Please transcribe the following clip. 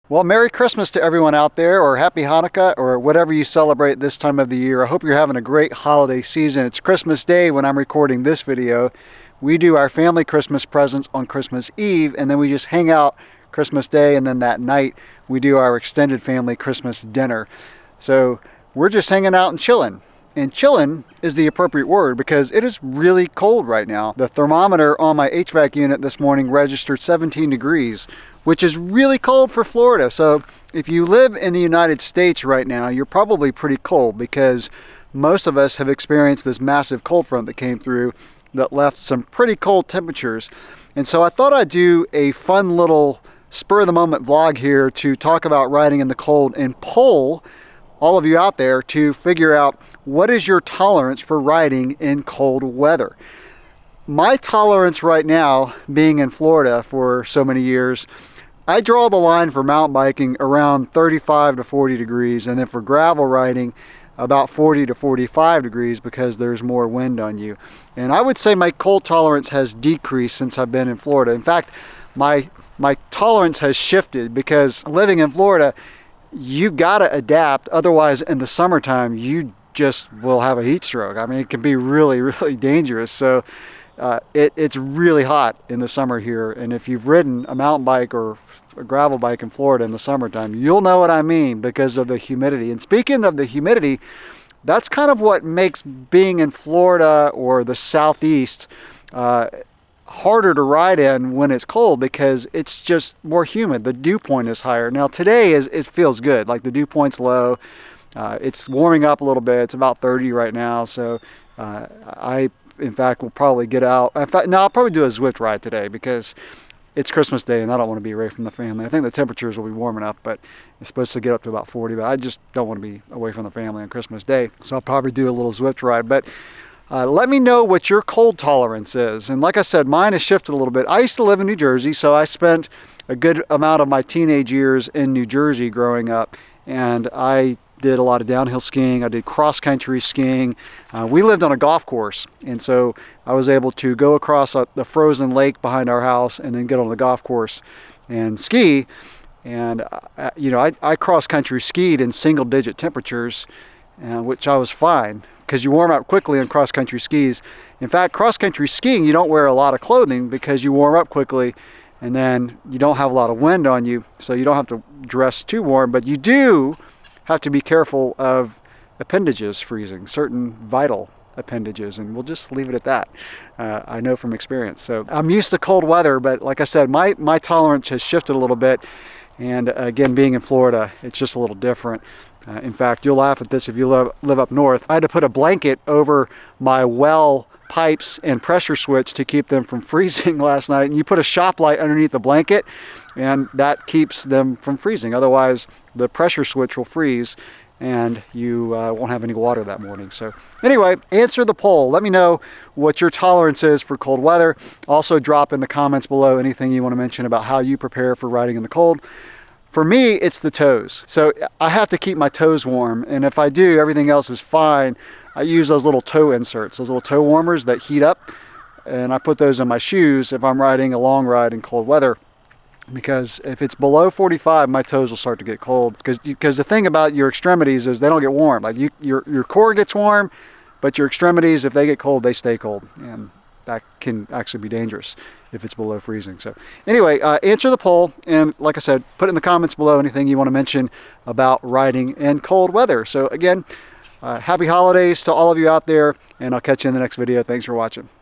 Well, Merry Christmas to everyone out there, or Happy Hanukkah, or whatever you celebrate this time of the year. I hope you're having a great holiday season. It's Christmas Day when I'm recording this video. We do our family Christmas presents on Christmas Eve, and then we just hang out Christmas Day, and then that night we do our extended family Christmas dinner. So we're just hanging out and chilling. And chillin' is the appropriate word because it is really cold right now. The thermometer on my HVAC unit this morning registered 17 degrees, which is really cold for Florida. So if you live in the United States right now, you're probably pretty cold because most of us have experienced this massive cold front that came through that left some pretty cold temperatures. And so I thought I'd do a fun little spur of the moment vlog here to talk about riding in the cold and poll all of you out there to figure out what is your tolerance for riding in cold weather. My tolerance right now, being in Florida for so many years, I draw the line for mountain biking around 35 to 40 degrees, and then for gravel riding about 40 to 45 degrees because there's more wind on you. And I would say my cold tolerance has decreased since I've been in Florida. In fact, my tolerance has shifted because living in Florida, you gotta adapt, otherwise in the summertime you just will have a heat stroke. I mean, it can be really, really dangerous. So it's really hot in the summer here, and if you've ridden a mountain bike or a gravel bike in Florida in the summertime, you'll know what I mean because of the humidity. And speaking of the humidity, that's kind of what makes being in Florida or the Southeast harder to ride in when it's cold because it's just more humid. The dew point is higher. Now today it feels good, like the dew point's low. It's warming up a little bit. It's about 30 right now, so I in fact will probably get out. In fact, no, I'll probably do a Zwift ride today because it's Christmas Day and I don't want to be away from the family. I think the temperatures will be warm enough, but it's supposed to get up to about 40, but I just don't want to be away from the family on Christmas Day, so I'll probably do a little Zwift ride. But let me know what your cold tolerance is. And like I said, mine has shifted a little bit. I used to live in New Jersey, so I spent a good amount of my teenage years in New Jersey growing up, and I did a lot of downhill skiing. I did cross-country skiing. We lived on a golf course, and so I was able to go across the frozen lake behind our house and then get on the golf course and ski. And you know, I cross-country skied in single-digit temperatures, which I was fine, because you warm up quickly on cross-country skis. In fact, cross-country skiing, you don't wear a lot of clothing because you warm up quickly, and then you don't have a lot of wind on you, so you don't have to dress too warm, but you do have to be careful of appendages freezing, certain vital appendages, and we'll just leave it at that. I know from experience. So I'm used to cold weather, but like I said, my tolerance has shifted a little bit, and again, being in Florida, it's just a little different. In fact, you'll laugh at this if you live up north. I had to put a blanket over my well pipes and pressure switch to keep them from freezing last night. And you put a shop light underneath the blanket, and that keeps them from freezing. Otherwise, the pressure switch will freeze, and you won't have any water that morning. So anyway, answer the poll. Let me know what your tolerance is for cold weather. Also drop in the comments below anything you want to mention about how you prepare for riding in the cold. For me, it's the toes. So I have to keep my toes warm, and if I do, everything else is fine. I use those little toe inserts, those little toe warmers that heat up, and I put those in my shoes if I'm riding a long ride in cold weather, because if it's below 45, my toes will start to get cold. Because the thing about your extremities is they don't get warm. Like your core gets warm, but your extremities, if they get cold, they stay cold, and that can actually be dangerous if it's below freezing. So anyway, answer the poll, and like I said, put in the comments below anything you want to mention about riding in cold weather. So again, happy holidays to all of you out there, and I'll catch you in the next video. Thanks for watching.